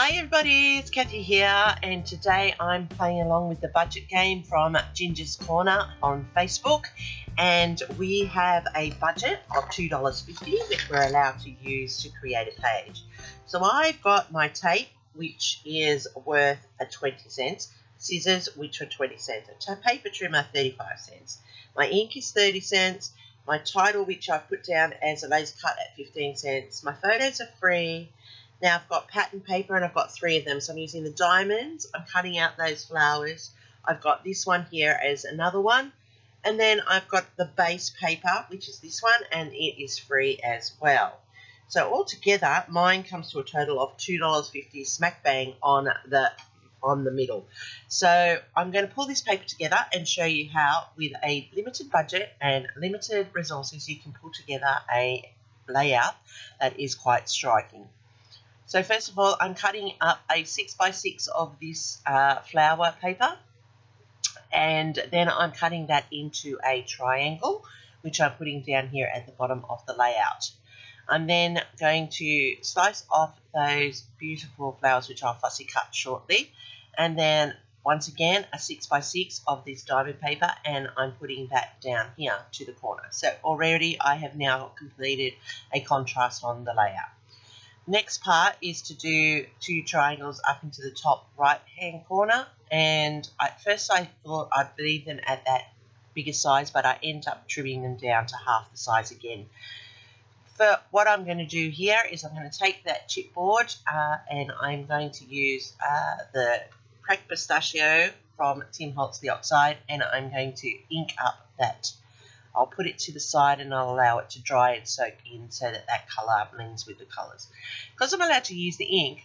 Hi everybody, it's Kathy here, and today I'm playing along with the budget game from Ginger's Corner on Facebook, and we have a budget of $2.50 which we're allowed to use to create a page. So I've got my tape, which is worth 20 cents, scissors, which are 20 cents, a paper trimmer 35 cents, my ink is 30 cents, my title, which I've put down as a laser cut at 15 cents, my photos are free. Now I've got pattern paper and I've got 3 of them, so I'm using the diamonds, I'm cutting out those flowers, I've got this one here as another one, and then I've got the base paper, which is this one, and it is free as well. So altogether mine comes to a total of $2.50 smack bang on the middle. So I'm going to pull this paper together and show you how, with a limited budget and limited resources, you can pull together a layout that is quite striking. So first of all, I'm cutting up a 6x6 of this flower paper, and then I'm cutting that into a triangle, which I'm putting down here at the bottom of the layout. I'm then going to slice off those beautiful flowers, which I'll fussy cut shortly, and then once again a 6x6 of this diamond paper, and I'm putting that down here to the corner. So already I have now completed a contrast on the layout. Next part is to do 2 triangles up into the top right hand corner, and at first I thought I'd leave them at that bigger size, but I end up trimming them down to half the size again. For what I'm going to do here is I'm going to take that chipboard and I'm going to use the cracked pistachio from Tim Holtz the Oxide, and I'm going to ink up that. I'll put it to the side and I'll allow it to dry and soak in so that that colour blends with the colours. Because I'm allowed to use the ink,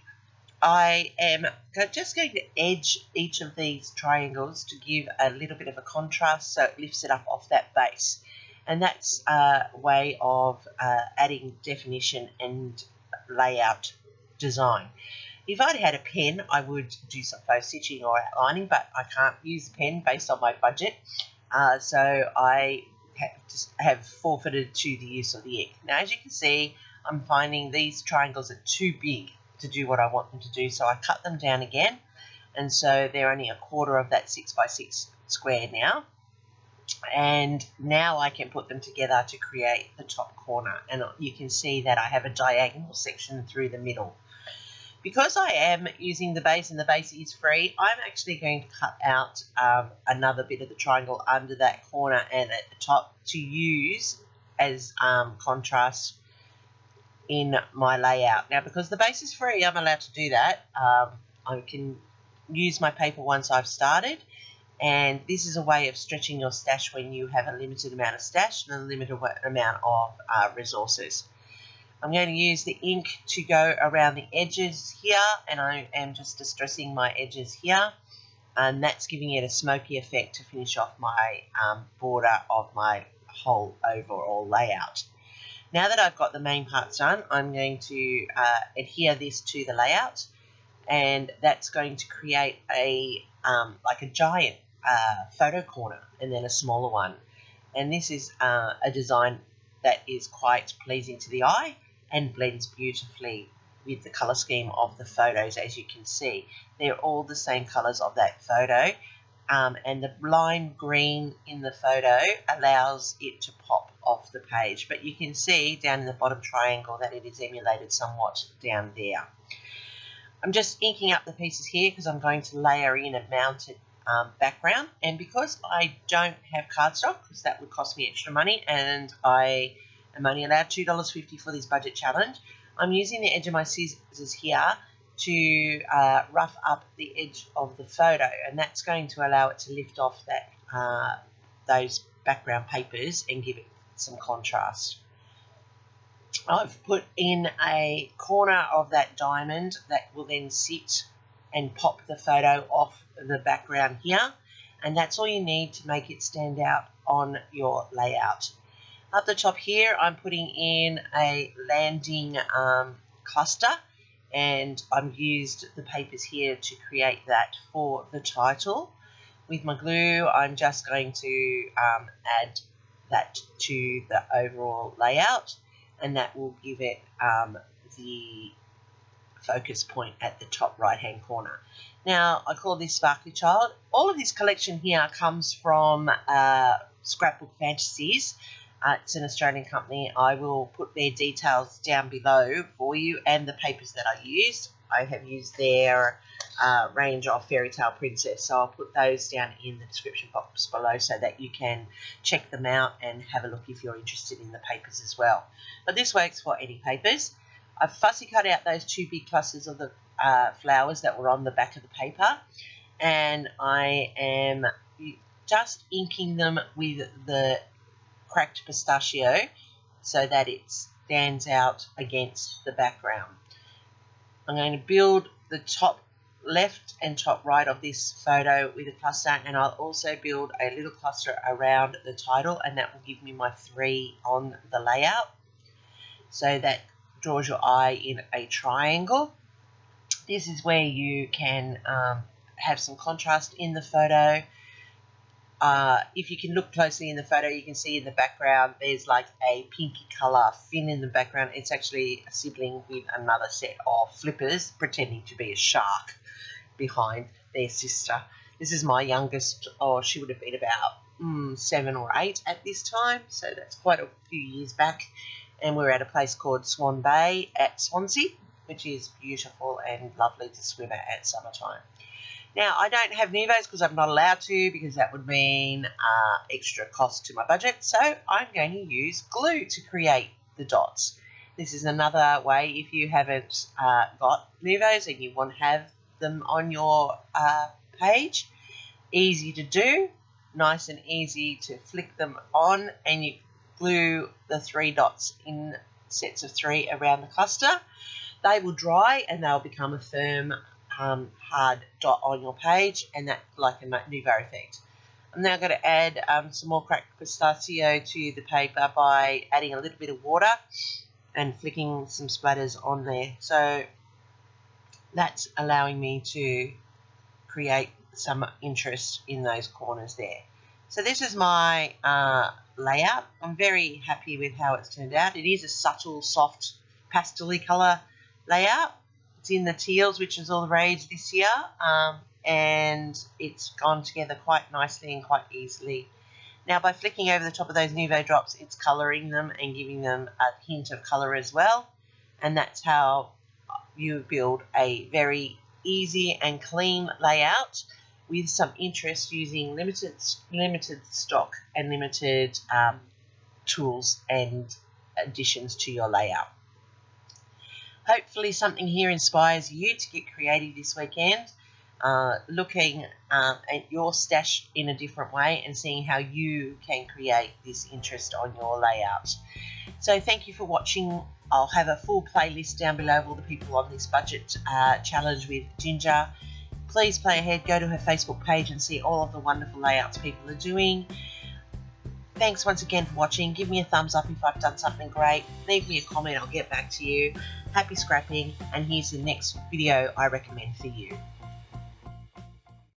I am just going to edge each of these triangles to give a little bit of a contrast so it lifts it up off that base. And that's a way of adding definition and layout design. If I'd had a pen, I would do some faux stitching or outlining, but I can't use a pen based on my budget. So I have forfeited to the use of the ink. Now, as you can see, I'm finding these triangles are too big to do what I want them to do, so I cut them down again, and so they're only a quarter of that 6x6 square now. And now I can put them together to create the top corner, and you can see that I have a diagonal section through the middle. Because I am using the base and the base is free, I'm actually going to cut out another bit of the triangle under that corner and at the top to use as contrast in my layout. Now, because the base is free, I'm allowed to do that. I can use my paper once I've started, and this is a way of stretching your stash when you have a limited amount of stash and a limited amount of resources. I'm going to use the ink to go around the edges here, and I am just distressing my edges here, and that's giving it a smoky effect to finish off my border of my whole overall layout. Now that I've got the main parts done, I'm going to adhere this to the layout, and that's going to create a like a giant photo corner and then a smaller one. And this is a design that is quite pleasing to the eye and blends beautifully with the colour scheme of the photos. As you can see, they're all the same colours of that photo, and the lime green in the photo allows it to pop off the page, but you can see down in the bottom triangle that it is emulated somewhat down there. I'm just inking up the pieces here because I'm going to layer in a mounted background, and because I don't have cardstock, because that would cost me extra money, and I I'm only allowed $2.50 for this budget challenge, I'm using the edge of my scissors here to rough up the edge of the photo, and that's going to allow it to lift off that those background papers and give it some contrast. I've put in a corner of that diamond that will then sit and pop the photo off the background here, and that's all you need to make it stand out on your layout. Up the top here, I'm putting in a landing cluster, and I've used the papers here to create that for the title. With my glue, I'm just going to add that to the overall layout, and that will give it the focus point at the top right hand corner. Now I call this Sparkly Child. All of this collection here comes from Scrapbook Fantasies. It's an Australian company. I will put their details down below for you and the papers that I used. I have used their range of Fairy Tale Princess, so I'll put those down in the description box below so that you can check them out and have a look if you're interested in the papers as well. But this works for any papers. I've fussy cut out those two big clusters of the flowers that were on the back of the paper, and I am just inking them with the cracked pistachio so that it stands out against the background. I'm going to build the top left and top right of this photo with a cluster, and I'll also build a little cluster around the title, and that will give me my 3 on the layout. So that draws your eye in a triangle. This is where you can have some contrast in the photo. If you can look closely in the photo, you can see in the background there's like a pinky colour fin in the background. It's actually a sibling with another set of flippers pretending to be a shark behind their sister. This is my youngest, she would have been about 7 or 8 at this time, so that's quite a few years back. And we're at a place called Swan Bay at Swansea, which is beautiful and lovely to swim at summertime. Now, I don't have Nuvos because I'm not allowed to, because that would mean extra cost to my budget. So I'm going to use glue to create the dots. This is another way if you haven't got Nuvos and you want to have them on your page. Easy to do, nice and easy to flick them on, and you glue the 3 dots in sets of 3 around the cluster. They will dry and they'll become a firm hard dot on your page, and that's like a Nuvo effect. I'm now going to add some more cracked pistachio to the paper by adding a little bit of water and flicking some splatters on there. So that's allowing me to create some interest in those corners there. So this is my layout. I'm very happy with how it's turned out. It is a subtle, soft, pastel-y colour layout. It's in the teals, which is all the rage this year, and it's gone together quite nicely and quite easily. Now, by flicking over the top of those Nuvo drops, it's colouring them and giving them a hint of colour as well, and that's how you build a very easy and clean layout with some interest using limited stock and limited tools and additions to your layout. Hopefully something here inspires you to get creative this weekend, looking at your stash in a different way and seeing how you can create this interest on your layout. So thank you for watching. I'll have a full playlist down below of all the people on this budget challenge with Ginger. Please play ahead, go to her Facebook page and see all of the wonderful layouts people are doing. Thanks once again for watching. Give me a thumbs up if I've done something great. Leave me a comment, I'll get back to you. Happy scrapping, and here's the next video I recommend for you.